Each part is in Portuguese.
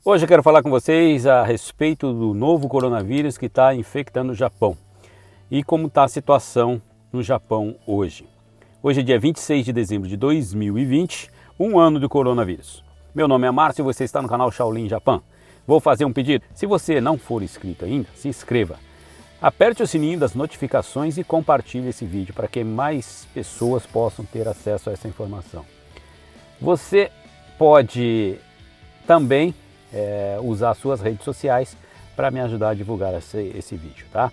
Hoje eu quero falar com vocês a respeito do novo coronavírus que está infectando o Japão e como está a situação no Japão hoje. Hoje é dia 26 de dezembro de 2020, um ano do coronavírus. Meu nome é Márcio e você está no canal Shaolin Japan. Vou fazer um pedido. Se você não for inscrito ainda, se inscreva. Aperte o sininho das notificações e compartilhe esse vídeo para que mais pessoas possam ter acesso a essa informação. Você pode também usar suas redes sociais para me ajudar a divulgar esse vídeo, tá?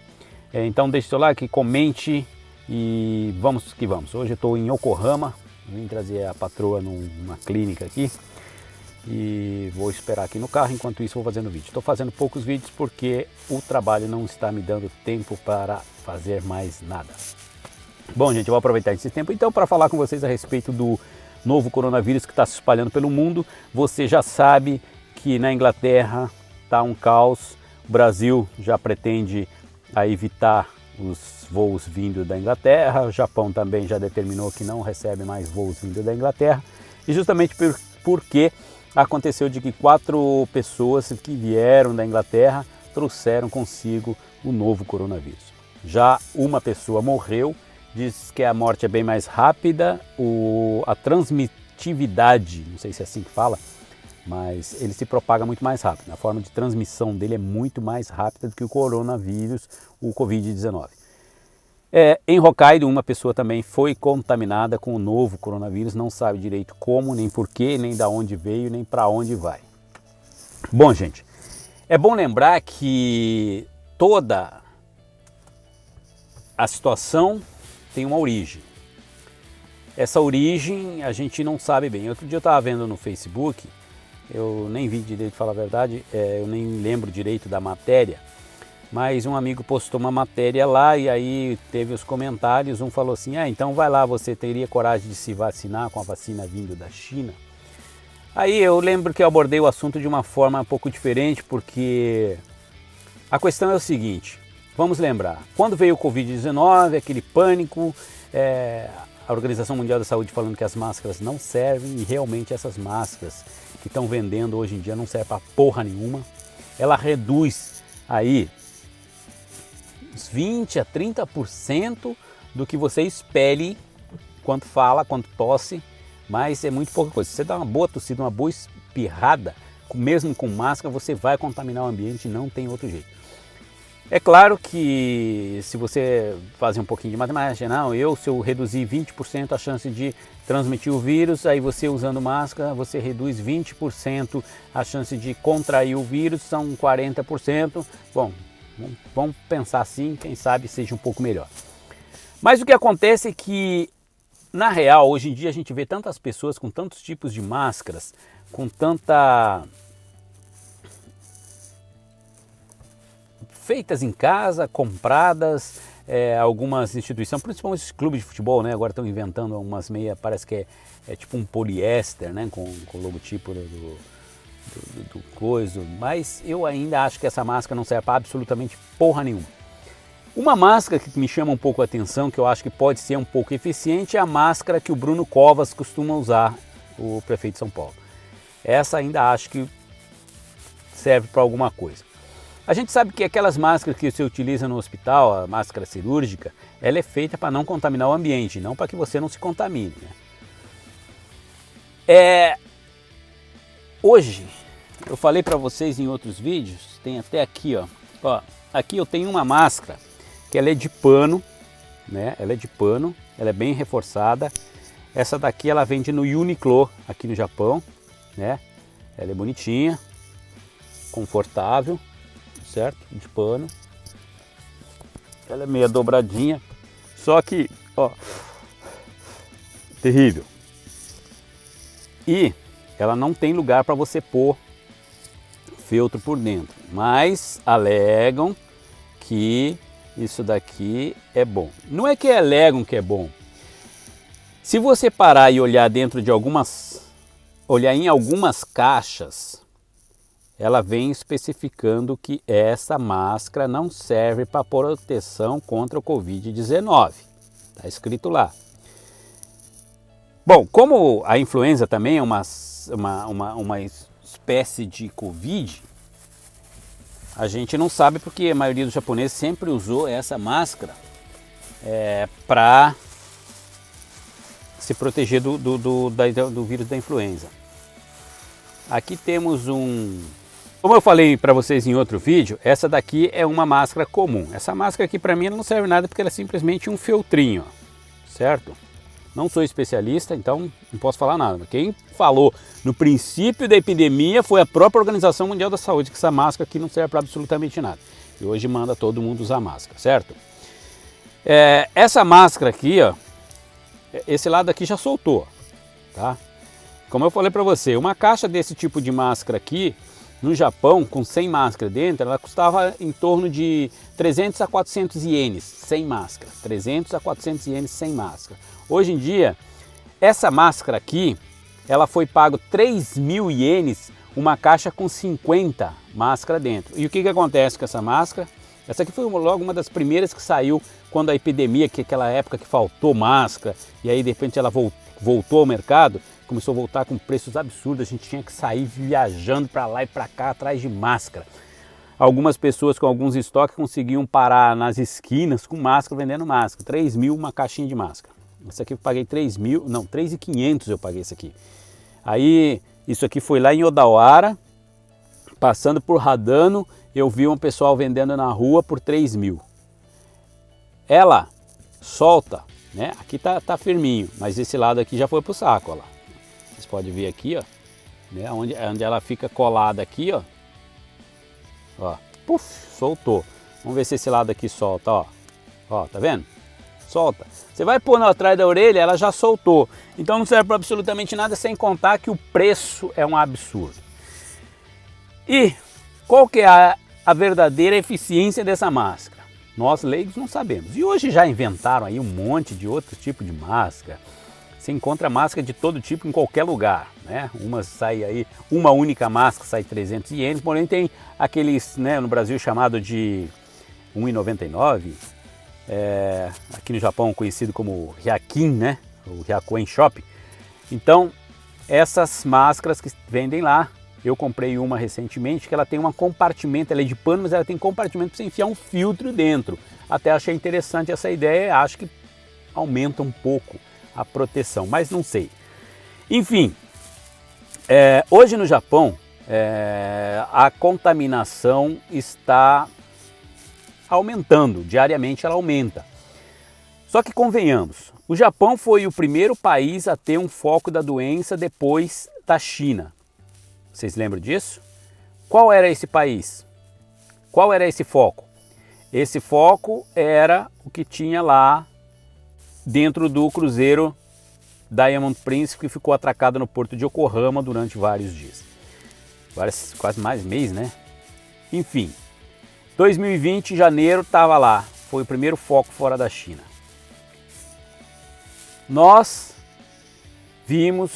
Então deixe seu like, comente e vamos que vamos. Hoje eu estou em Yokohama, vim trazer a patroa numa clínica aqui e vou esperar aqui no carro, enquanto isso vou fazendo vídeo. Estou fazendo poucos vídeos porque o trabalho não está me dando tempo para fazer mais nada. Bom, gente, eu vou aproveitar esse tempo então para falar com vocês a respeito do novo coronavírus que está se espalhando pelo mundo. Você já sabe que na Inglaterra está um caos, o Brasil já pretende evitar os voos vindo da Inglaterra, o Japão também já determinou que não recebe mais voos vindo da Inglaterra, e justamente porque aconteceu de que 4 pessoas que vieram da Inglaterra trouxeram consigo o novo coronavírus. Já uma pessoa morreu, diz que a morte é bem mais rápida, a transmitividade, não sei se é assim que fala, mas ele se propaga muito mais rápido. A forma de transmissão dele é muito mais rápida do que o coronavírus, o Covid-19. Em Hokkaido, uma pessoa também foi contaminada com o novo coronavírus, não sabe direito como, nem porquê, nem de onde veio, nem para onde vai. Bom, gente, é bom lembrar que toda a situação tem uma origem. Essa origem a gente não sabe bem. Outro dia eu estava vendo no Facebook, eu nem vi direito, falar a verdade, eu nem lembro direito da matéria, mas um amigo postou uma matéria lá e aí teve os comentários, um falou assim, então vai lá, você teria coragem de se vacinar com a vacina vindo da China? Aí eu lembro que eu abordei o assunto de uma forma um pouco diferente, porque a questão é o seguinte, vamos lembrar, quando veio o Covid-19, aquele pânico, a Organização Mundial da Saúde falando que as máscaras não servem, e realmente essas máscaras que estão vendendo hoje em dia não servem para porra nenhuma. Ela reduz aí uns 20 a 30% do que você expele quando fala, quando tosse, mas é muito pouca coisa. Se você dá uma boa tossida, uma boa espirrada, mesmo com máscara, você vai contaminar o ambiente, não tem outro jeito. É claro que se você fazer um pouquinho de matemática, se eu reduzir 20% a chance de transmitir o vírus, aí você usando máscara, você reduz 20% a chance de contrair o vírus, são 40%. Bom, vamos pensar assim, quem sabe seja um pouco melhor. Mas o que acontece é que, na real, hoje em dia a gente vê tantas pessoas com tantos tipos de máscaras, com tanta... feitas em casa, compradas, algumas instituições, principalmente os clubes de futebol, né? Agora estão inventando umas meias, parece que é tipo um poliéster, né? Com o logotipo do coisa, mas eu ainda acho que essa máscara não serve para absolutamente porra nenhuma. Uma máscara que me chama um pouco a atenção, que eu acho que pode ser um pouco eficiente, é a máscara que o Bruno Covas costuma usar, o prefeito de São Paulo. Essa ainda acho que serve para alguma coisa. A gente sabe que aquelas máscaras que você utiliza no hospital, a máscara cirúrgica, ela é feita para não contaminar o ambiente, não para que você não se contamine, né? Hoje, eu falei para vocês em outros vídeos, tem até aqui, ó, aqui eu tenho uma máscara que ela é de pano, né? Ela é de pano, ela é bem reforçada. Essa daqui ela vende no Uniqlo, aqui no Japão, né? Ela é bonitinha, confortável, certo? De pano. Ela é meia dobradinha, só que, ó, terrível. E ela não tem lugar para você pôr feltro por dentro, mas alegam que isso daqui é bom. Não é que alegam que é bom. Se você parar e olhar dentro de olhar em algumas caixas, ela vem especificando que essa máscara não serve para proteção contra o Covid-19. Está escrito lá. Bom, como a influenza também é uma espécie de Covid, a gente não sabe porque a maioria dos japoneses sempre usou essa máscara para se proteger do vírus da influenza. Aqui temos como eu falei para vocês em outro vídeo, essa daqui é uma máscara comum. Essa máscara aqui para mim não serve nada porque ela é simplesmente um feltrinho, certo? Não sou especialista, então não posso falar nada. Quem falou no princípio da epidemia foi a própria Organização Mundial da Saúde, que essa máscara aqui não serve para absolutamente nada. E hoje manda todo mundo usar máscara, certo? Essa máscara aqui, ó, esse lado aqui já soltou, tá? Como eu falei para você, uma caixa desse tipo de máscara aqui, no Japão, com 100 máscaras dentro, ela custava em torno de 300 a 400 ienes sem máscara. 300 a 400 ienes sem máscara. Hoje em dia, essa máscara aqui, ela foi pago 3.000 ienes, uma caixa com 50 máscaras dentro. E o que acontece com essa máscara? Essa aqui foi logo uma das primeiras que saiu quando a epidemia, que aquela época que faltou máscara, e aí de repente ela voltou ao mercado, começou a voltar com preços absurdos, a gente tinha que sair viajando para lá e para cá atrás de máscara. Algumas pessoas com alguns estoques conseguiam parar nas esquinas com máscara, vendendo máscara. 3.000 uma caixinha de máscara. Essa aqui eu paguei 3.500 eu paguei isso aqui. Aí, isso aqui foi lá em Odawara, passando por Hadano, eu vi um pessoal vendendo na rua por 3.000. Ela solta, né? Aqui tá firminho, mas esse lado aqui já foi pro saco, ó lá. Vocês podem ver aqui, ó, né? Onde ela fica colada aqui, ó. Ó, puf, soltou. Vamos ver se esse lado aqui solta, ó. Ó, tá vendo? Solta. Você vai pôr atrás da orelha, ela já soltou. Então não serve para absolutamente nada, sem contar que o preço é um absurdo. E qual que é a verdadeira eficiência dessa máscara? Nós leigos não sabemos. E hoje já inventaram aí um monte de outro tipo de máscara. Você encontra máscara de todo tipo em qualquer lugar, né? Uma única máscara sai 300 ienes, porém tem aqueles, né, no Brasil chamado de 1,99, aqui no Japão conhecido como Hyakin, né? O Hyakuen Shop. Então, essas máscaras que vendem lá, eu comprei uma recentemente que ela tem um compartimento, ela é de pano, mas ela tem compartimento para você enfiar um filtro dentro. Até achei interessante essa ideia, acho que aumenta um pouco a proteção, mas não sei. Enfim, hoje no Japão a contaminação está aumentando, diariamente ela aumenta. Só que convenhamos, o Japão foi o primeiro país a ter um foco da doença depois da China. Vocês lembram disso? Qual era esse país? Qual era esse foco? Esse foco era o que tinha lá dentro do cruzeiro Diamond Princess, que ficou atracado no porto de Yokohama durante vários dias. Quase mais mês, né? Enfim, 2020, janeiro, estava lá. Foi o primeiro foco fora da China. Nós vimos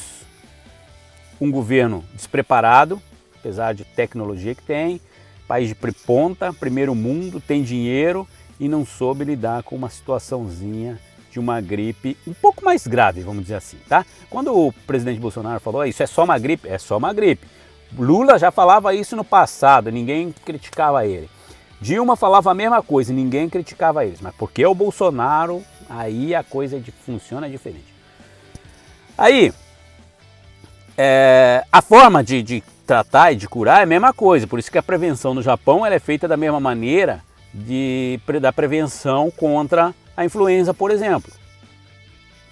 um governo despreparado, apesar de tecnologia que tem, país de ponta, primeiro mundo, tem dinheiro e não soube lidar com uma situaçãozinha de uma gripe um pouco mais grave, vamos dizer assim, tá? Quando o presidente Bolsonaro falou, isso é só uma gripe, é só uma gripe. Lula já falava isso no passado, ninguém criticava ele. Dilma falava a mesma coisa, ninguém criticava eles, mas porque é o Bolsonaro, aí a coisa funciona diferente. Aí, a forma de tratar e de curar é a mesma coisa, por isso que a prevenção no Japão ela é feita da mesma maneira da prevenção contra a influenza, por exemplo.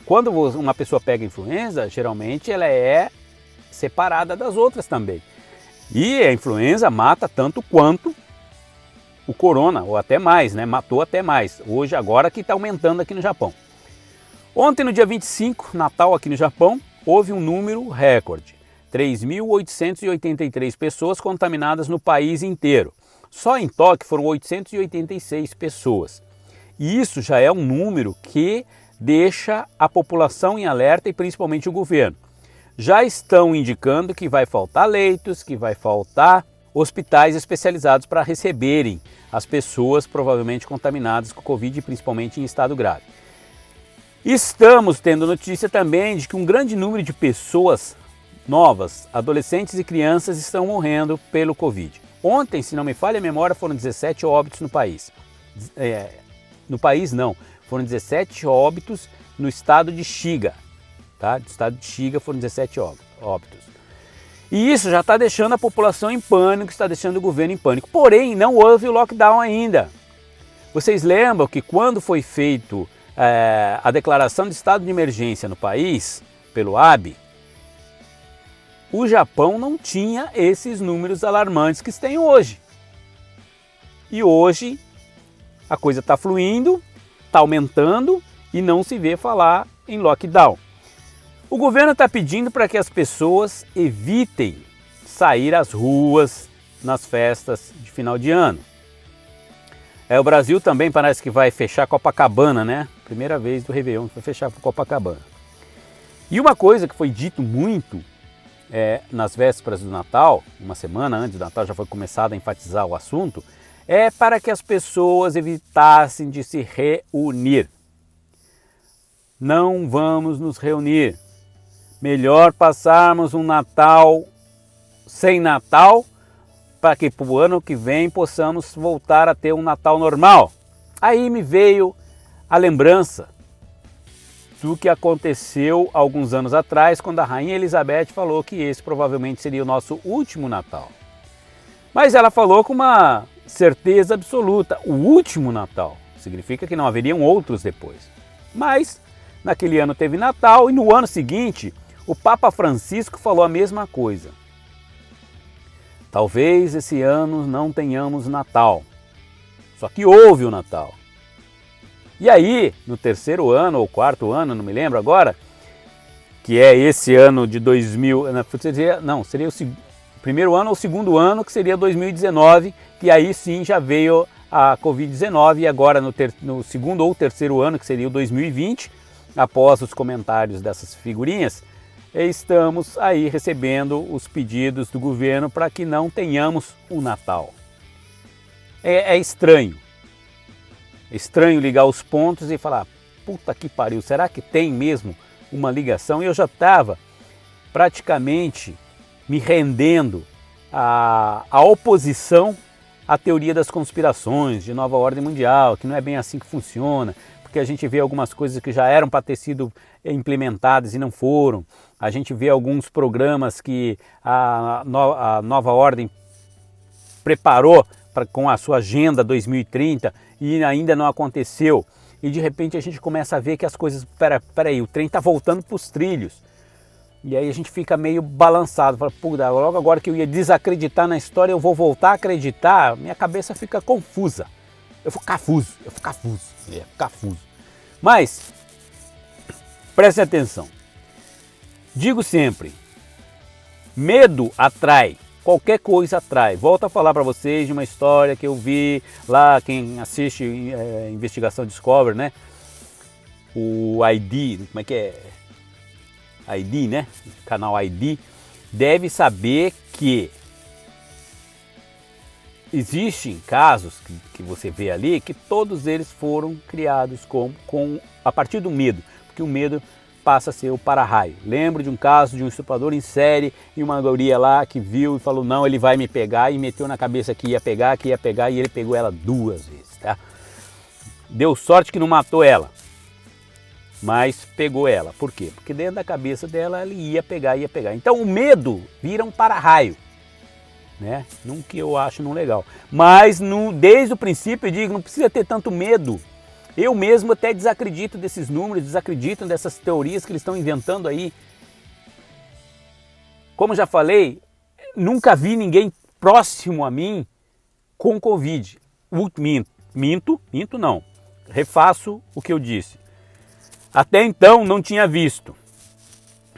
Quando uma pessoa pega influenza, geralmente ela é separada das outras também. E a influenza mata tanto quanto o corona, ou até mais, né? Matou até mais. Hoje, agora que está aumentando aqui no Japão. Ontem, no dia 25, Natal aqui no Japão, houve um número recorde. 3.883 pessoas contaminadas no país inteiro. Só em Tóquio foram 886 pessoas. E isso já é um número que deixa a população em alerta e principalmente o governo. Já estão indicando que vai faltar leitos, que vai faltar hospitais especializados para receberem as pessoas provavelmente contaminadas com Covid, principalmente em estado grave. Estamos tendo notícia também de que um grande número de pessoas novas, adolescentes e crianças estão morrendo pelo Covid. Ontem, se não me falha a memória, foram 17 óbitos no país. No país não, foram 17 óbitos no estado de Xiga. Tá? No estado de Xiga foram 17 óbitos. E isso já está deixando a população em pânico, está deixando o governo em pânico. Porém, não houve o lockdown ainda. Vocês lembram que quando foi feito a declaração de estado de emergência no país, pelo AB, o Japão não tinha esses números alarmantes que tem hoje. E hoje a coisa está fluindo, está aumentando e não se vê falar em lockdown. O governo está pedindo para que as pessoas evitem sair às ruas nas festas de final de ano. O Brasil também parece que vai fechar Copacabana, né? Primeira vez do Réveillon que vai fechar Copacabana. E uma coisa que foi dito muito nas vésperas do Natal, uma semana antes do Natal já foi começado a enfatizar o assunto, é para que as pessoas evitassem de se reunir. Não vamos nos reunir. Melhor passarmos um Natal sem Natal, para que para o ano que vem possamos voltar a ter um Natal normal. Aí me veio a lembrança do que aconteceu alguns anos atrás, quando a Rainha Elizabeth falou que esse provavelmente seria o nosso último Natal. Mas ela falou com uma certeza absoluta, o último Natal. Significa que não haveriam outros depois. Mas naquele ano teve Natal e no ano seguinte o Papa Francisco falou a mesma coisa. Talvez esse ano não tenhamos Natal, só que houve o Natal. E aí, no terceiro ano ou quarto ano, não me lembro agora, que é esse ano de 2000, seria o primeiro ano ou segundo ano, que seria 2019, que aí sim já veio a Covid-19, e agora no segundo ou terceiro ano, que seria o 2020, após os comentários dessas figurinhas, estamos aí recebendo os pedidos do governo para que não tenhamos um Natal. É estranho. É estranho ligar os pontos e falar, puta que pariu, será que tem mesmo uma ligação? Eu já estava praticamente me rendendo à oposição à teoria das conspirações, de nova ordem mundial, que não é bem assim que funciona, porque a gente vê algumas coisas que já eram para ter sido implementadas e não foram. A gente vê alguns programas que a nova ordem preparou com a sua agenda 2030 e ainda não aconteceu. E de repente a gente começa a ver que as coisas, peraí, o trem está voltando para os trilhos. E aí a gente fica meio balançado, fala, puta, logo agora que eu ia desacreditar na história, eu vou voltar a acreditar, minha cabeça fica confusa. Eu fico cafuso. Mas, prestem atenção. Digo sempre, medo atrai, qualquer coisa atrai. Volto a falar para vocês de uma história que eu vi lá, quem assiste Investigação Discovery, né? O ID, como é que é? ID, né? Canal ID, deve saber que existem casos que você vê ali que todos eles foram criados a partir do medo, porque o medo passa a ser o para-raio. Lembro de um caso de um estuprador em série e uma guria lá que viu e falou, não, ele vai me pegar, e meteu na cabeça que ia pegar, e ele pegou ela 2 vezes, tá? Deu sorte que não matou ela, mas pegou ela. Por quê? Porque dentro da cabeça dela ele ia pegar. Então o medo vira um para-raio, né? Não que eu acho não legal. Mas desde o princípio eu digo, não precisa ter tanto medo. Eu mesmo até desacredito desses números, desacredito dessas teorias que eles estão inventando aí. Como já falei, nunca vi ninguém próximo a mim com Covid. Minto não. Refaço o que eu disse. Até então não tinha visto.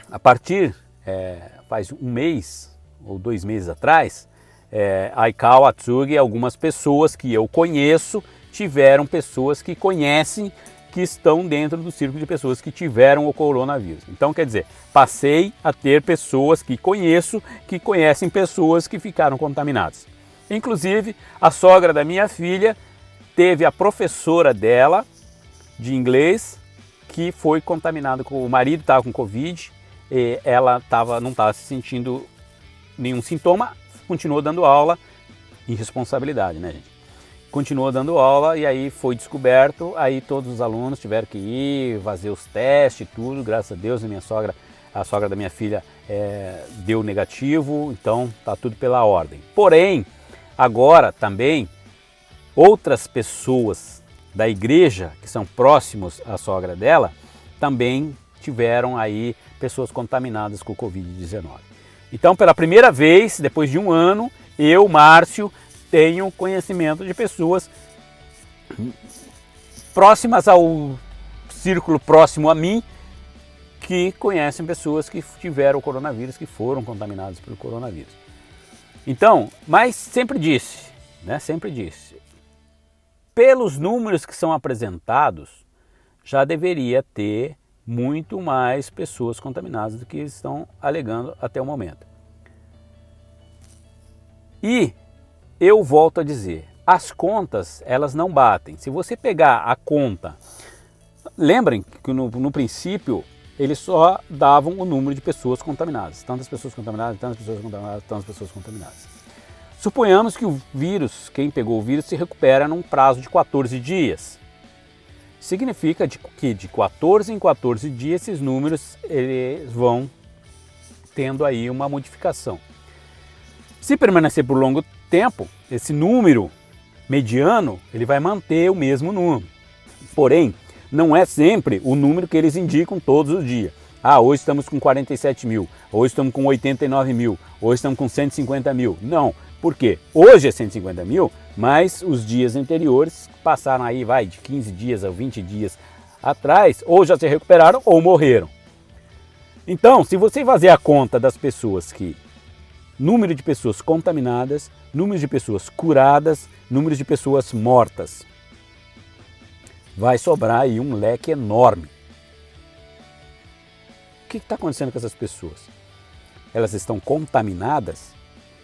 A partir, faz um mês ou 2 meses atrás, Aikau, Atsugi, algumas pessoas que eu conheço, tiveram pessoas que conhecem, que estão dentro do círculo de pessoas que tiveram o coronavírus. Então, quer dizer, passei a ter pessoas que conheço, que conhecem pessoas que ficaram contaminadas. Inclusive, a sogra da minha filha teve a professora dela de inglês que foi contaminada, o marido estava com Covid, ela não estava se sentindo nenhum sintoma, continuou dando aula, irresponsabilidade, né, gente? Continuou dando aula e aí foi descoberto, aí todos os alunos tiveram que ir, fazer os testes, tudo, graças a Deus, a sogra da minha filha deu negativo, então tá tudo pela ordem. Porém, agora também, outras pessoas da igreja, que são próximos à sogra dela, também tiveram aí pessoas contaminadas com o Covid-19. Então, pela primeira vez, depois de um ano, eu, Márcio, tenho conhecimento de pessoas próximas ao círculo próximo a mim, que conhecem pessoas que tiveram o coronavírus, que foram contaminadas pelo coronavírus. Então, mas sempre disse, né? Sempre disse, pelos números que são apresentados, já deveria ter muito mais pessoas contaminadas do que estão alegando até o momento. E eu volto a dizer, as contas, elas não batem. Se você pegar a conta, lembrem que no princípio eles só davam o número de pessoas contaminadas. Tantas pessoas contaminadas, tantas pessoas contaminadas, tantas pessoas contaminadas. Suponhamos que o vírus, quem pegou o vírus, se recupera num prazo de 14 dias. Significa que de 14 em 14 dias esses números eles vão tendo aí uma modificação. Se permanecer por longo tempo, esse número mediano ele vai manter o mesmo número. Porém, não é sempre o número que eles indicam todos os dias. Ah, hoje estamos com 47 mil, hoje estamos com 89 mil, hoje estamos com 150 mil. Não, por quê? Hoje é 150 mil, mas os dias anteriores passaram aí, de 15 dias a 20 dias atrás, ou já se recuperaram ou morreram. Então, se você fazer a conta das pessoas número de pessoas contaminadas, número de pessoas curadas, número de pessoas mortas, vai sobrar aí um leque enorme. O que está acontecendo com essas pessoas? Elas estão contaminadas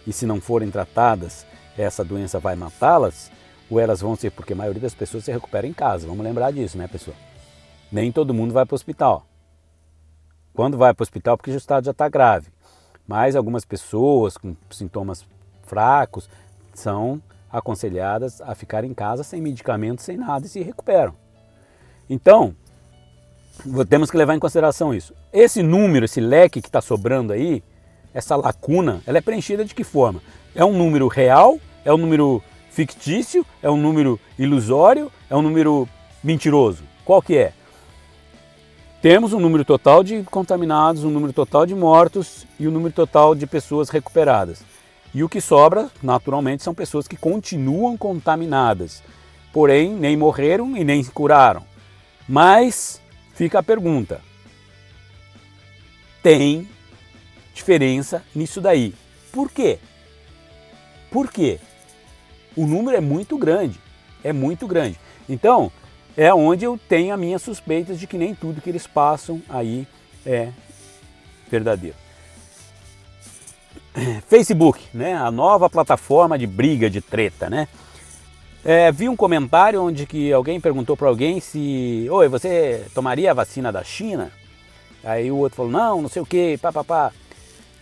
e se não forem tratadas, essa doença vai matá-las? Ou elas vão ser, porque a maioria das pessoas se recupera em casa, vamos lembrar disso, né, pessoal? Nem todo mundo vai para o hospital. Quando vai para o hospital, porque o estado já está grave. Mas algumas pessoas com sintomas fracos são aconselhadas a ficar em casa sem medicamentos, sem nada e se recuperam. Então, temos que levar em consideração isso. Esse número, esse leque que está sobrando aí, essa lacuna, ela é preenchida de que forma? É um número real? É um número fictício? É um número ilusório? É um número mentiroso? Qual que é? Temos um número total de contaminados, um número total de mortos e um número total de pessoas recuperadas. E o que sobra, naturalmente, são pessoas que continuam contaminadas, porém nem morreram e nem se curaram. Mas fica a pergunta, tem diferença nisso daí. Por quê? Por quê? O número é muito grande, Então, é onde eu tenho as minhas suspeitas de que nem tudo que eles passam aí é verdadeiro. Facebook, né? A nova plataforma de briga, de treta, né? Vi um comentário onde que alguém perguntou para alguém se... Oi, você tomaria a vacina da China? Aí o outro falou, não sei o que, papapá.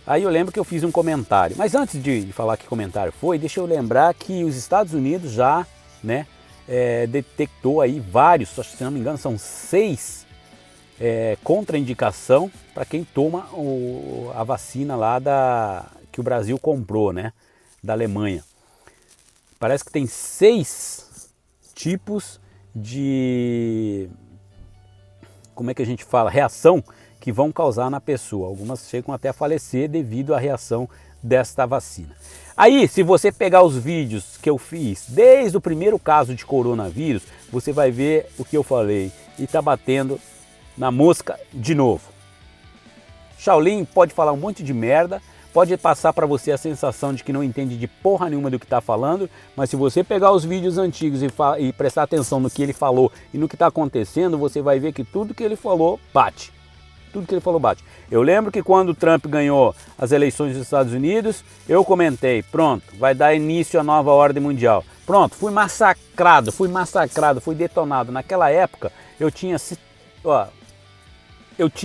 Aí eu lembro que eu fiz um comentário. Mas antes de falar que comentário foi, deixa eu lembrar que os Estados Unidos já, né? Detectou aí vários, se não me engano são 6 contraindicação para quem toma a vacina lá que o Brasil comprou, né, da Alemanha. Parece que tem 6 tipos de, como é que a gente fala, reação que vão causar na pessoa. Algumas chegam até a falecer devido à reação desta vacina. Aí, se você pegar os vídeos que eu fiz desde o primeiro caso de coronavírus, você vai ver o que eu falei e tá batendo na mosca de novo. Shaolin pode falar um monte de merda, pode passar para você a sensação de que não entende de porra nenhuma do que está falando, mas se você pegar os vídeos antigos e prestar atenção no que ele falou e no que está acontecendo, você vai ver que tudo que ele falou bate. Tudo que ele falou bate. Eu lembro que quando o Trump ganhou as eleições dos Estados Unidos, eu comentei, pronto, vai dar início à nova ordem mundial. Pronto, fui massacrado, fui detonado. Naquela época, eu tinha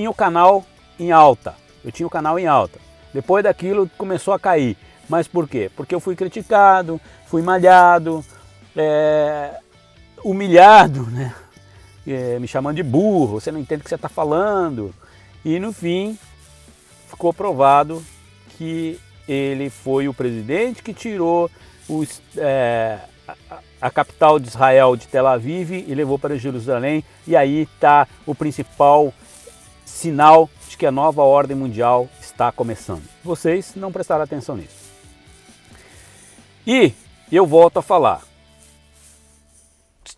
o canal em alta. eu tinha o canal em alta. Depois daquilo começou a cair. Mas por quê? Porque eu fui criticado, fui malhado, humilhado, né? Me chamando de burro, você não entende o que você está falando. E no fim, ficou provado que ele foi o presidente que tirou a capital de Israel de Tel Aviv e levou para Jerusalém. E aí está o principal sinal de que a nova ordem mundial está começando. Vocês não prestaram atenção nisso. E eu volto a falar.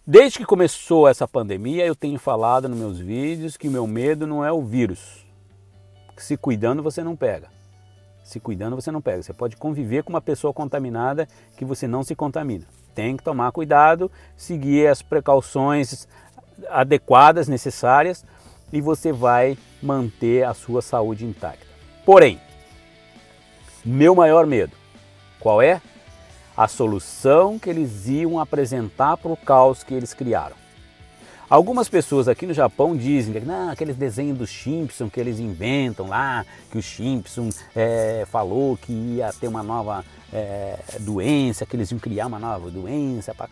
Desde que começou essa pandemia, eu tenho falado nos meus vídeos que o meu medo não é o vírus. Se cuidando, você não pega. Se cuidando, você não pega. Você pode conviver com uma pessoa contaminada que você não se contamina. Tem que tomar cuidado, seguir as precauções adequadas, necessárias, e você vai manter a sua saúde intacta. Porém, meu maior medo, qual é? A solução que eles iam apresentar para o caos que eles criaram. Algumas pessoas aqui no Japão dizem que aqueles desenhos dos Simpsons que eles inventam lá, que o Simpson falou que ia ter uma nova doença, que eles iam criar uma nova doença para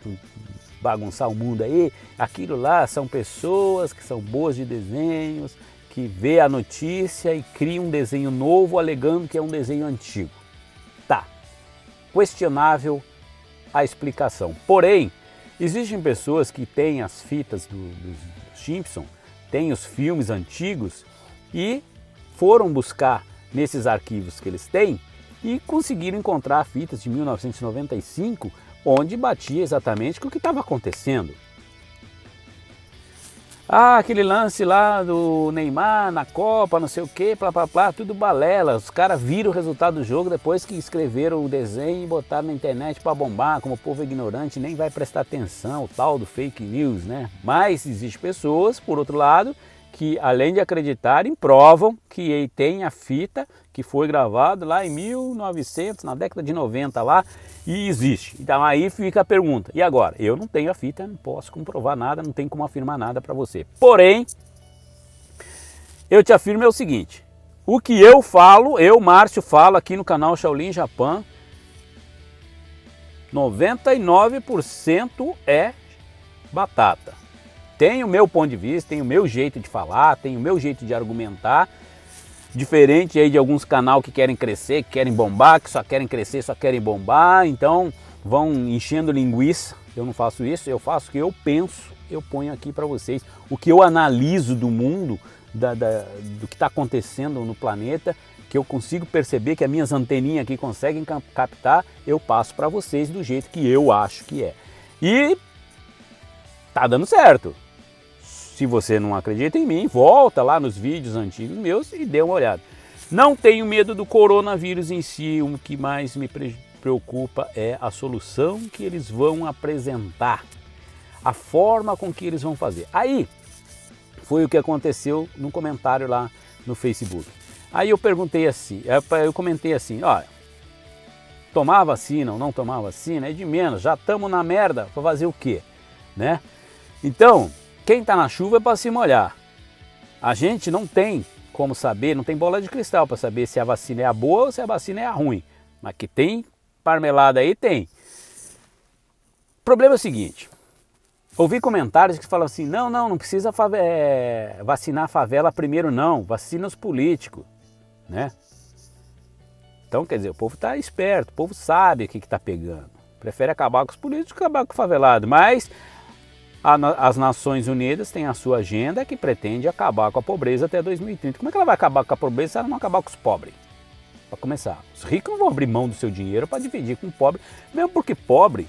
bagunçar o mundo aí. Aquilo lá são pessoas que são boas de desenhos, que vê a notícia e cria um desenho novo alegando que é um desenho antigo. Tá. Questionável a explicação. Porém, existem pessoas que têm as fitas dos Simpsons, têm os filmes antigos e foram buscar nesses arquivos que eles têm e conseguiram encontrar fitas de 1995 onde batia exatamente com o que estava acontecendo. Aquele lance lá do Neymar na Copa, não sei o que, tudo balela. Os caras viram o resultado do jogo depois que escreveram o desenho e botaram na internet para bombar, como o povo ignorante nem vai prestar atenção, o tal do fake news, né? Mas existem pessoas, por outro lado, que além de acreditarem, provam que tem a fita que foi gravada lá em 1900, na década de 90 lá, e existe. Então aí fica a pergunta, e agora? Eu não tenho a fita, não posso comprovar nada, não tenho como afirmar nada para você. Porém, eu te afirmo o seguinte, o que eu falo, Márcio, falo aqui no canal Shaolin Japan, 99% é batata. Tem o meu ponto de vista, tem o meu jeito de falar, tem o meu jeito de argumentar, diferente aí de alguns canais que querem crescer, que querem bombar, que só querem crescer, só querem bombar, então vão enchendo linguiça. Eu não faço isso, eu faço o que eu penso, eu ponho aqui para vocês. O que eu analiso do mundo, do que está acontecendo no planeta, que eu consigo perceber que as minhas anteninhas aqui conseguem captar, eu passo para vocês do jeito que eu acho que é. E tá dando certo. Se você não acredita em mim, volta lá nos vídeos antigos meus e dê uma olhada. Não tenho medo do coronavírus em si, o que mais me preocupa é a solução que eles vão apresentar, a forma com que eles vão fazer. Aí foi o que aconteceu no comentário lá no Facebook. Aí eu perguntei assim, eu comentei assim, olha, tomar vacina ou não tomar vacina é de menos, já estamos na merda, para fazer o quê, né? Então, quem está na chuva é para se molhar. A gente não tem como saber, não tem bola de cristal para saber se a vacina é a boa ou se a vacina é a ruim. Mas que tem parmelada aí, tem. O problema é o seguinte, ouvi comentários que falam assim, não precisa vacinar a favela primeiro não, vacina os políticos, né? Então, quer dizer, o povo está esperto, o povo sabe o que está pegando. Prefere acabar com os políticos que acabar com o favelado, mas as Nações Unidas têm a sua agenda que pretende acabar com a pobreza até 2030. Como é que ela vai acabar com a pobreza se ela não acabar com os pobres? Para começar, os ricos não vão abrir mão do seu dinheiro para dividir com o pobre, mesmo porque pobre,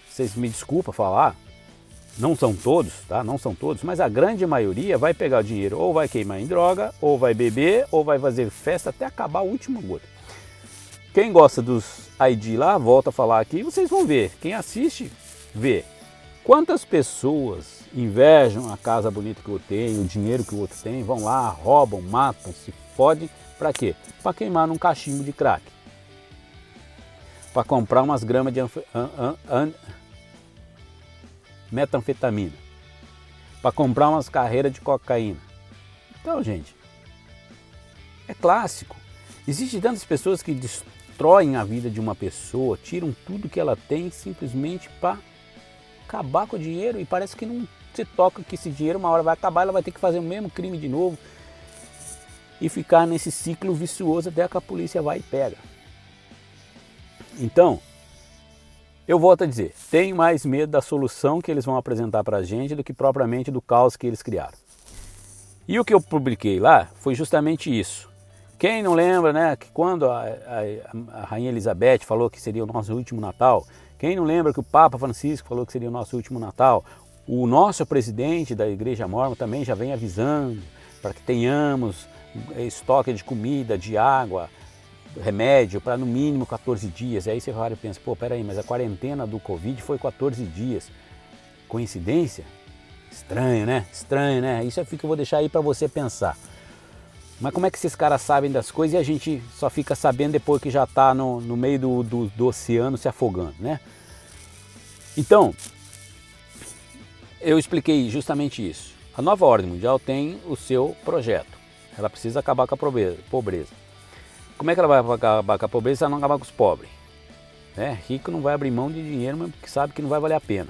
vocês me desculpam falar, não são todos, tá? Não são todos, mas a grande maioria vai pegar o dinheiro ou vai queimar em droga, ou vai beber, ou vai fazer festa até acabar a última gota. Quem gosta dos ID lá, volta a falar aqui, vocês vão ver. Quem assiste, vê. Quantas pessoas invejam a casa bonita que eu tenho, o dinheiro que o outro tem, vão lá, roubam, matam, se fodem. Para quê? Para queimar num cachimbo de crack. Para comprar umas gramas de metanfetamina. Para comprar umas carreiras de cocaína. Então, gente, é clássico. Existem tantas pessoas que destroem a vida de uma pessoa, tiram tudo que ela tem simplesmente para acabar com o dinheiro e parece que não se toca que esse dinheiro uma hora vai acabar, ela vai ter que fazer o mesmo crime de novo e ficar nesse ciclo vicioso até que a polícia vai e pega. Então, eu volto a dizer, tenho mais medo da solução que eles vão apresentar para a gente do que propriamente do caos que eles criaram. E o que eu publiquei lá foi justamente isso. Quem não lembra, né, que quando a Rainha Elizabeth falou que seria o nosso último Natal, quem não lembra que o Papa Francisco falou que seria o nosso último Natal, o nosso presidente da Igreja Mórmon também já vem avisando para que tenhamos estoque de comida, de água, remédio para no mínimo 14 dias. E aí você vai e pensa, pô, peraí, mas a quarentena do Covid foi 14 dias. Coincidência? Estranho, né? Estranho, né? Isso é o que eu vou deixar aí para você pensar. Mas como é que esses caras sabem das coisas e a gente só fica sabendo depois que já está no meio do oceano se afogando, né? Então, eu expliquei justamente isso. A nova ordem mundial tem o seu projeto. Ela precisa acabar com a pobreza. Como é que ela vai acabar com a pobreza se ela não acabar com os pobres? Rico não vai abrir mão de dinheiro, mas porque sabe que não vai valer a pena.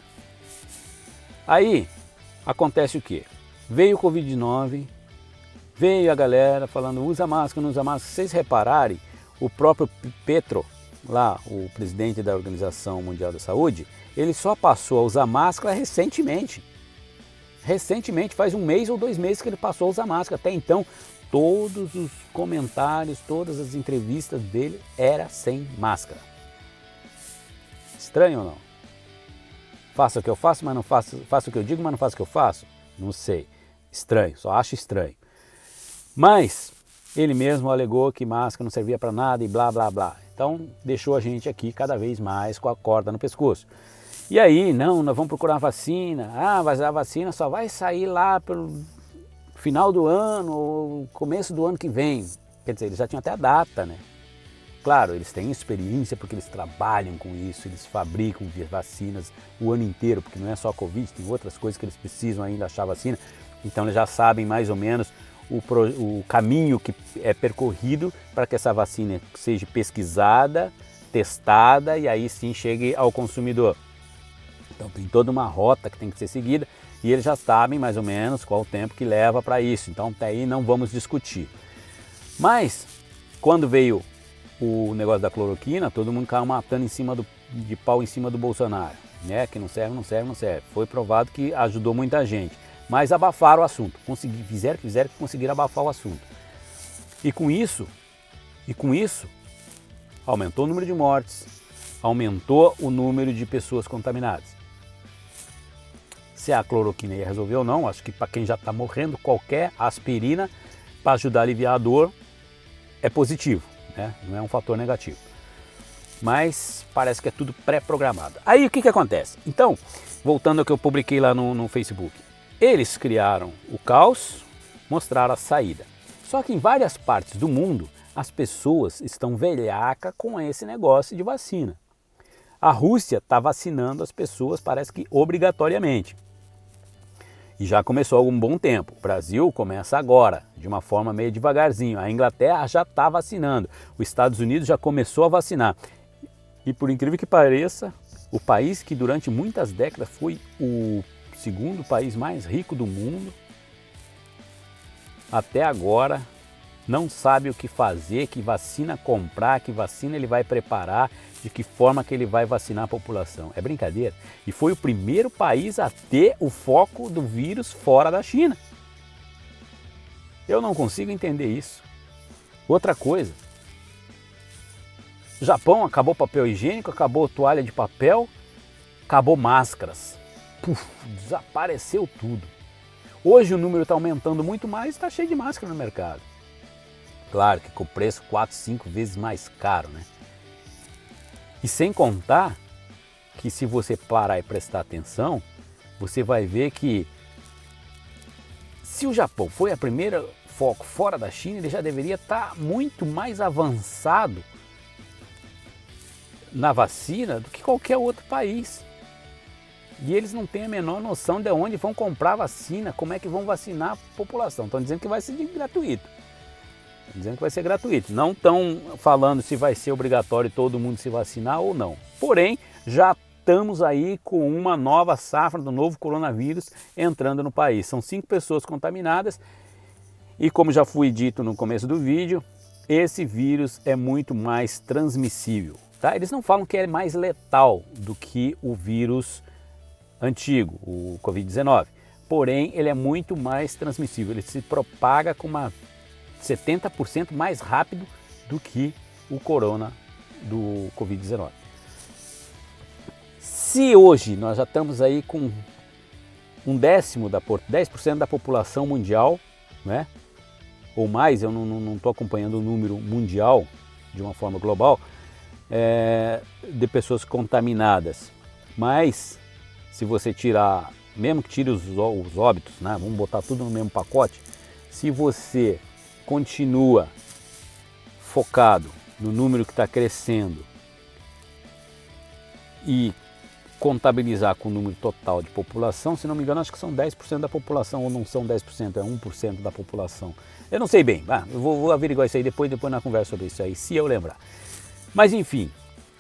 Aí, acontece o quê? Veio o Covid-19, veio a galera falando usa máscara, não usa máscara. Se vocês repararem, o próprio Petro, lá, o presidente da Organização Mundial da Saúde, ele só passou a usar máscara recentemente. Recentemente, faz 1 mês ou 2 meses que ele passou a usar máscara. Até então, todos os comentários, todas as entrevistas dele era sem máscara. Estranho ou não? Faço o que eu faço, mas não faço, faço o que eu digo, mas não faço o que eu faço? Não sei. Estranho, só acho estranho. Mas ele mesmo alegou que máscara não servia para nada e blá, blá, blá. Então deixou a gente aqui cada vez mais com a corda no pescoço. E aí, não, nós vamos procurar vacina. Ah, mas a vacina só vai sair lá pelo final do ano ou começo do ano que vem. Quer dizer, eles já tinham até a data, né? Claro, eles têm experiência porque eles trabalham com isso, eles fabricam vacinas o ano inteiro, porque não é só a Covid, tem outras coisas que eles precisam ainda achar vacina. Então eles já sabem mais ou menos o caminho que é percorrido para que essa vacina seja pesquisada, testada e aí sim chegue ao consumidor. Então tem toda uma rota que tem que ser seguida e eles já sabem mais ou menos qual o tempo que leva para isso. Então até aí não vamos discutir. Mas quando veio o negócio da cloroquina, todo mundo caiu matando de pau em cima do Bolsonaro, né? Que não serve, não serve, não serve. Foi provado que ajudou muita gente, mas abafaram o assunto. Fizeram que conseguiram abafar o assunto. E com isso, aumentou o número de mortes, aumentou o número de pessoas contaminadas. Se a cloroquina ia resolver ou não, acho que para quem já está morrendo, qualquer aspirina para ajudar a aliviar a dor é positivo, né? Não é um fator negativo. Mas parece que é tudo pré-programado. Aí o que acontece? Então, voltando ao que eu publiquei lá no Facebook, eles criaram o caos, mostraram a saída. Só que em várias partes do mundo, as pessoas estão velhacas com esse negócio de vacina. A Rússia está vacinando as pessoas, parece que obrigatoriamente. E já começou há algum bom tempo. O Brasil começa agora, de uma forma meio devagarzinho. A Inglaterra já está vacinando. Os Estados Unidos já começou a vacinar. E por incrível que pareça, o país que durante muitas décadas foi o segundo país mais rico do mundo, até agora não sabe o que fazer, que vacina comprar, que vacina ele vai preparar, de que forma que ele vai vacinar a população. É brincadeira? E foi o primeiro país a ter o foco do vírus fora da China. Eu não consigo entender isso. Outra coisa, o Japão acabou papel higiênico, acabou toalha de papel, acabou máscaras. Puf, desapareceu tudo. Hoje o número está aumentando muito mais e está cheio de máscara no mercado. Claro que com o preço 4, 5 vezes mais caro, né? E sem contar que se você parar e prestar atenção, você vai ver que se o Japão foi a primeira foco fora da China, ele já deveria estar muito mais avançado na vacina do que qualquer outro país. E eles não têm a menor noção de onde vão comprar vacina, como é que vão vacinar a população. Estão dizendo que vai ser gratuito. Estão dizendo que vai ser gratuito. Não estão falando se vai ser obrigatório todo mundo se vacinar ou não. Porém, já estamos aí com uma nova safra do novo coronavírus entrando no país. São 5 pessoas contaminadas e, como já foi dito no começo do vídeo, esse vírus é muito mais transmissível. Tá? Eles não falam que é mais letal do que o vírus antigo, o Covid-19. Porém, ele é muito mais transmissível. Ele se propaga com uma 70% mais rápido do que o corona do Covid-19. Se hoje nós já estamos aí com 10% da população mundial, né? Ou mais, eu não estou acompanhando o número mundial de uma forma global, de pessoas contaminadas. Mas se você tirar, mesmo que tire os óbitos, né? Vamos botar tudo no mesmo pacote, se você continua focado no número que está crescendo e contabilizar com o número total de população, se não me engano, acho que são 10% da população, ou não são 10%, é 1% da população. Eu não sei bem, eu vou averiguar isso aí depois na conversa sobre isso aí, se eu lembrar. Mas enfim,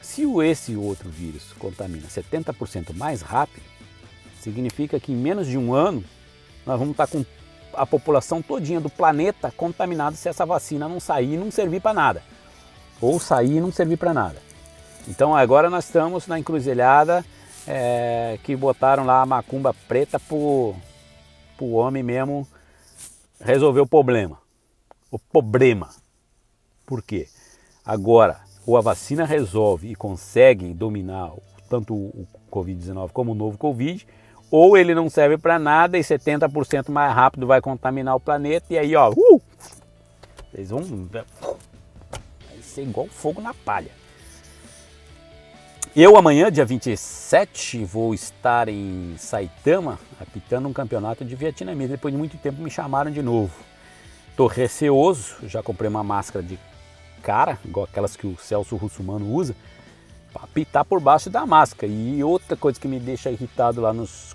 se esse outro vírus contamina 70% mais rápido, significa que em menos de um ano nós vamos estar com a população todinha do planeta contaminada se essa vacina não sair e não servir para nada. Ou sair e não servir para nada. Então agora nós estamos na encruzilhada que botaram lá a macumba preta pro homem mesmo resolver o problema. O problema. Por quê? Agora, ou a vacina resolve e consegue dominar tanto o Covid-19 como o novo Covid, ou ele não serve para nada e 70% mais rápido vai contaminar o planeta e aí, ó, vocês vão vai ser igual fogo na palha. Eu amanhã, dia 27, vou estar em Saitama, apitando um campeonato de vietnamita. Depois de muito tempo me chamaram de novo. Estou receoso, já comprei uma máscara de cara, igual aquelas que o Celso Russomano usa, para apitar por baixo da máscara. E outra coisa que me deixa irritado lá nos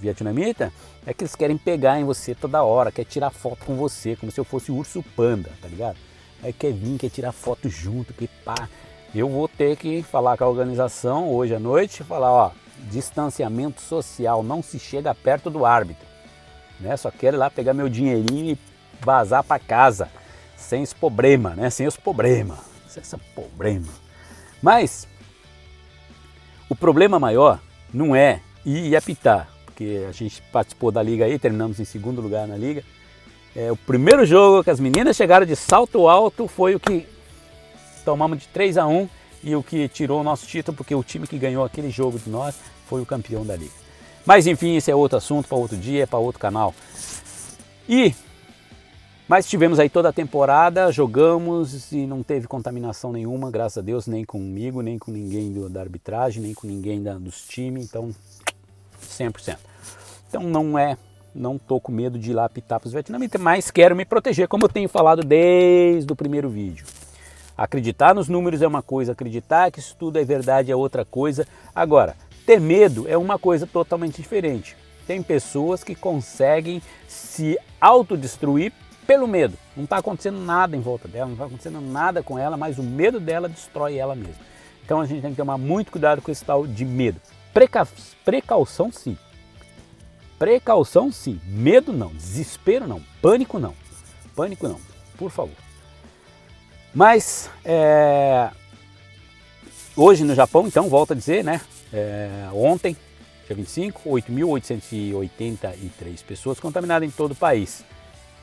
vietnamitas é que eles querem pegar em você toda hora, quer tirar foto com você, como se eu fosse o urso panda, tá ligado? Aí quer vir, quer tirar foto junto, que pá. Eu vou ter que falar com a organização hoje à noite, falar, ó, distanciamento social, não se chega perto do árbitro, né? Só quero ir lá pegar meu dinheirinho e vazar para casa, sem esse problema, né? Sem esse problema. Mas o problema maior não é ir apitar, porque a gente participou da liga aí, terminamos em segundo lugar na liga. O primeiro jogo que as meninas chegaram de salto alto foi o que tomamos de 3-1 e o que tirou o nosso título, porque o time que ganhou aquele jogo de nós foi o campeão da liga. Mas enfim, esse é outro assunto para outro dia, para outro canal. Mas tivemos aí toda a temporada, jogamos e não teve contaminação nenhuma, graças a Deus, nem comigo, nem com ninguém da arbitragem, nem com ninguém dos times, então 100%. Então não tô com medo de ir lá apitar para os vietnamitas, mas quero me proteger, como eu tenho falado desde o primeiro vídeo. Acreditar nos números é uma coisa, acreditar que isso tudo é verdade é outra coisa. Agora, ter medo é uma coisa totalmente diferente. Tem pessoas que conseguem se autodestruir pelo medo. Não está acontecendo nada em volta dela, não está acontecendo nada com ela, mas o medo dela destrói ela mesma. Então a gente tem que tomar muito cuidado com esse tal de medo. Precaução sim. Precaução sim. Medo não. Desespero não. Pânico não. Pânico não. Por favor. Mas hoje no Japão, então, volto a dizer, né? Ontem, dia 25, 8.883 pessoas contaminadas em todo o país.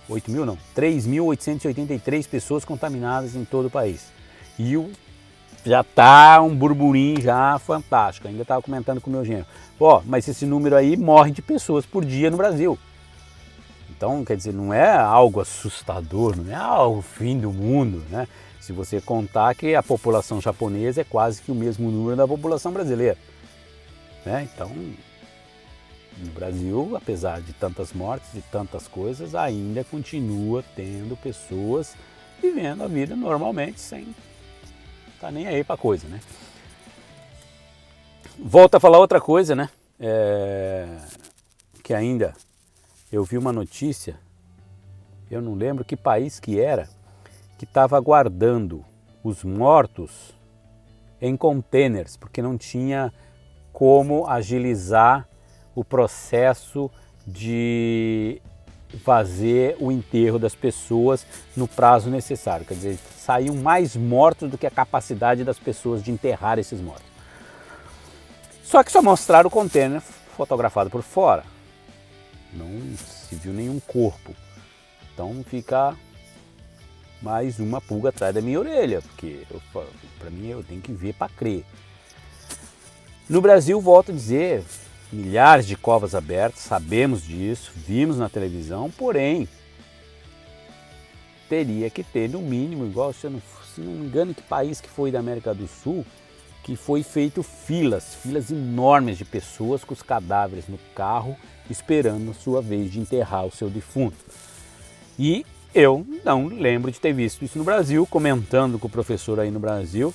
8.000 não, 3.883 pessoas contaminadas em todo o país. E já tá um burburinho já fantástico. Ainda estava comentando com o meu genro. Mas esse número aí morre de pessoas por dia no Brasil. Então, quer dizer, não é algo assustador, não é o fim do mundo, né? Se você contar que a população japonesa é quase que o mesmo número da população brasileira, né? Então, no Brasil, apesar de tantas mortes e tantas coisas, ainda continua tendo pessoas vivendo a vida normalmente, sem estar nem aí para coisa, né? Volto a falar outra coisa, né? que ainda eu vi uma notícia, eu não lembro que país que era, que estava guardando os mortos em containers, porque não tinha como agilizar o processo de fazer o enterro das pessoas no prazo necessário. Quer dizer, saíam mais mortos do que a capacidade das pessoas de enterrar esses mortos. Só que só mostraram o container fotografado por fora. Não se viu nenhum corpo. Então fica mais uma pulga atrás da minha orelha, porque para mim eu tenho que ver para crer. No Brasil, volto a dizer, milhares de covas abertas, sabemos disso, vimos na televisão, porém teria que ter no mínimo, igual se não me engano que país que foi da América do Sul, que foi feito filas enormes de pessoas com os cadáveres no carro, esperando a sua vez de enterrar o seu defunto. E eu não lembro de ter visto isso no Brasil. Comentando com o professor aí no Brasil,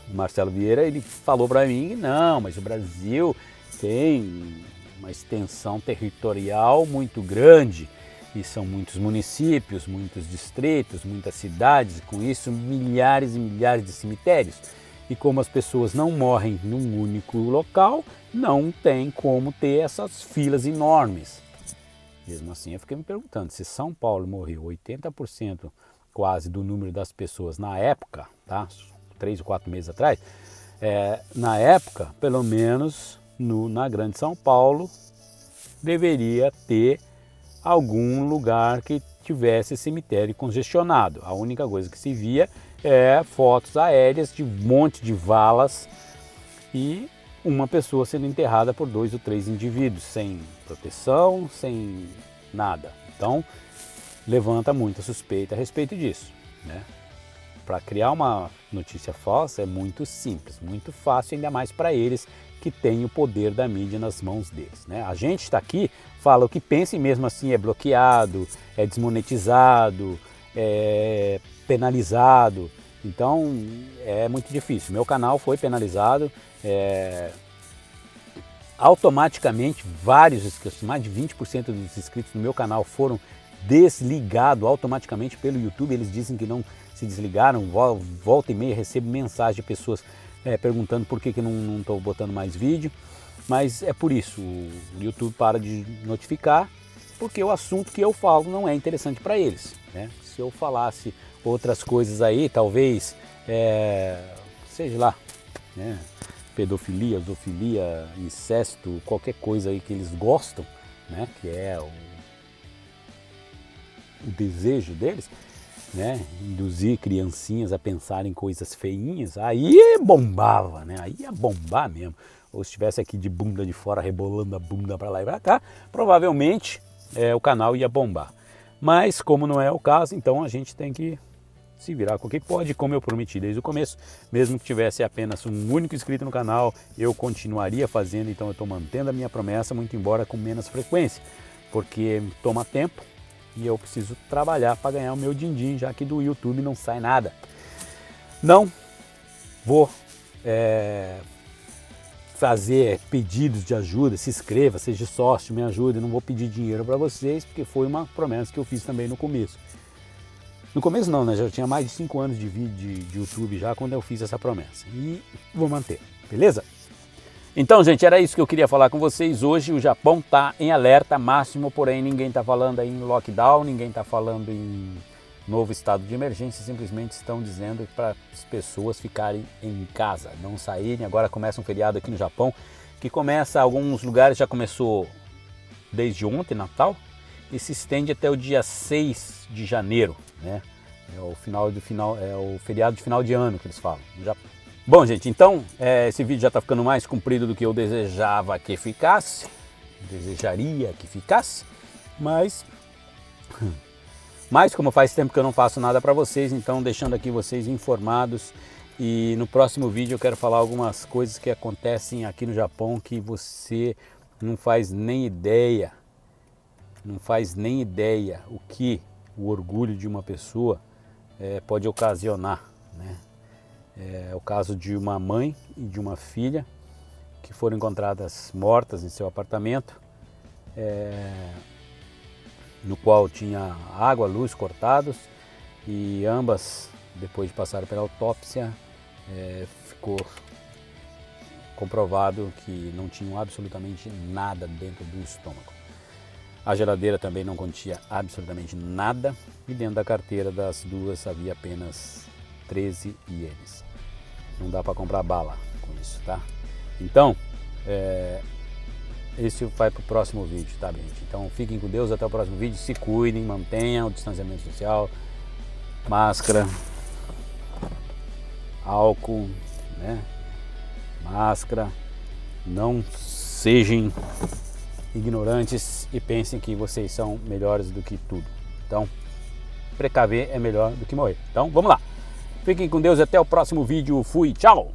o Marcelo Vieira, ele falou para mim que não, mas o Brasil tem uma extensão territorial muito grande e são muitos municípios, muitos distritos, muitas cidades, e com isso milhares e milhares de cemitérios. E como as pessoas não morrem num único local, não tem como ter essas filas enormes. Mesmo assim, eu fiquei me perguntando, se São Paulo morreu 80% quase do número das pessoas na época, tá? 3 ou 4 meses atrás, na época, pelo menos na Grande São Paulo, deveria ter algum lugar que tivesse cemitério congestionado. A única coisa que se via é fotos aéreas de um monte de valas e uma pessoa sendo enterrada por 2 ou 3 indivíduos, sem proteção, sem nada. Então, levanta muita suspeita a respeito disso, né? Para criar uma notícia falsa é muito simples, muito fácil, ainda mais para eles que têm o poder da mídia nas mãos deles, né? A gente está aqui, fala o que pensa e mesmo assim é bloqueado, é desmonetizado, é penalizado. Então é muito difícil. Meu canal foi penalizado, automaticamente vários inscritos, mais de 20% dos inscritos no meu canal foram desligados automaticamente pelo YouTube. Eles dizem que não se desligaram. Volta e meia recebo mensagem de pessoas perguntando por que não estou botando mais vídeo, mas é por isso, o YouTube para de notificar, porque o assunto que eu falo não é interessante para eles, né? Se eu falasse outras coisas aí, talvez, seja lá, né? Pedofilia, zoofilia, incesto, qualquer coisa aí que eles gostam, né? Que é o desejo deles, né? Induzir criancinhas a pensarem em coisas feinhas, aí bombava, né? Aí ia bombar mesmo. Ou se estivesse aqui de bunda de fora, rebolando a bunda para lá e para cá, provavelmente o canal ia bombar. Mas como não é o caso, então a gente tem que se virar com o que pode, como eu prometi desde o começo. Mesmo que tivesse apenas um único inscrito no canal, eu continuaria fazendo, então eu estou mantendo a minha promessa, muito embora com menos frequência, porque toma tempo e eu preciso trabalhar para ganhar o meu din-din, já que do YouTube não sai nada. Não vou fazer pedidos de ajuda, se inscreva, seja sócio, me ajude, não vou pedir dinheiro para vocês, porque foi uma promessa que eu fiz também no começo. No começo não, né? Já tinha mais de 5 anos de vídeo de YouTube já quando eu fiz essa promessa. E vou manter, beleza? Então, gente, era isso que eu queria falar com vocês. Hoje o Japão está em alerta máximo, porém ninguém está falando aí em lockdown, ninguém está falando em novo estado de emergência, simplesmente estão dizendo para as pessoas ficarem em casa, não saírem. Agora começa um feriado aqui no Japão, que começa, alguns lugares já começou desde ontem, Natal, e se estende até o dia 6 de janeiro, né? É o feriado de final de ano que eles falam. Bom, gente, então esse vídeo já está ficando mais comprido do que eu desejava que ficasse, desejaria que ficasse, mas como faz tempo que eu não faço nada para vocês, então deixando aqui vocês informados. E no próximo vídeo eu quero falar algumas coisas que acontecem aqui no Japão que você não faz nem ideia, o que o orgulho de uma pessoa pode ocasionar, né? É o caso de uma mãe e de uma filha que foram encontradas mortas em seu apartamento, no qual tinha água, luz cortados, e ambas, depois de passar pela autópsia, ficou comprovado que não tinham absolutamente nada dentro do estômago. A geladeira também não continha absolutamente nada e dentro da carteira das duas havia apenas 13 ienes. Não dá para comprar bala com isso, tá? Então, esse vai para o próximo vídeo, tá, gente? Então fiquem com Deus, até o próximo vídeo, se cuidem, mantenham o distanciamento social, máscara, álcool, né? Máscara, não sejam ignorantes e pensem que vocês são melhores do que tudo. Então, precaver é melhor do que morrer. Então, vamos lá. Fiquem com Deus, até o próximo vídeo. Fui, tchau!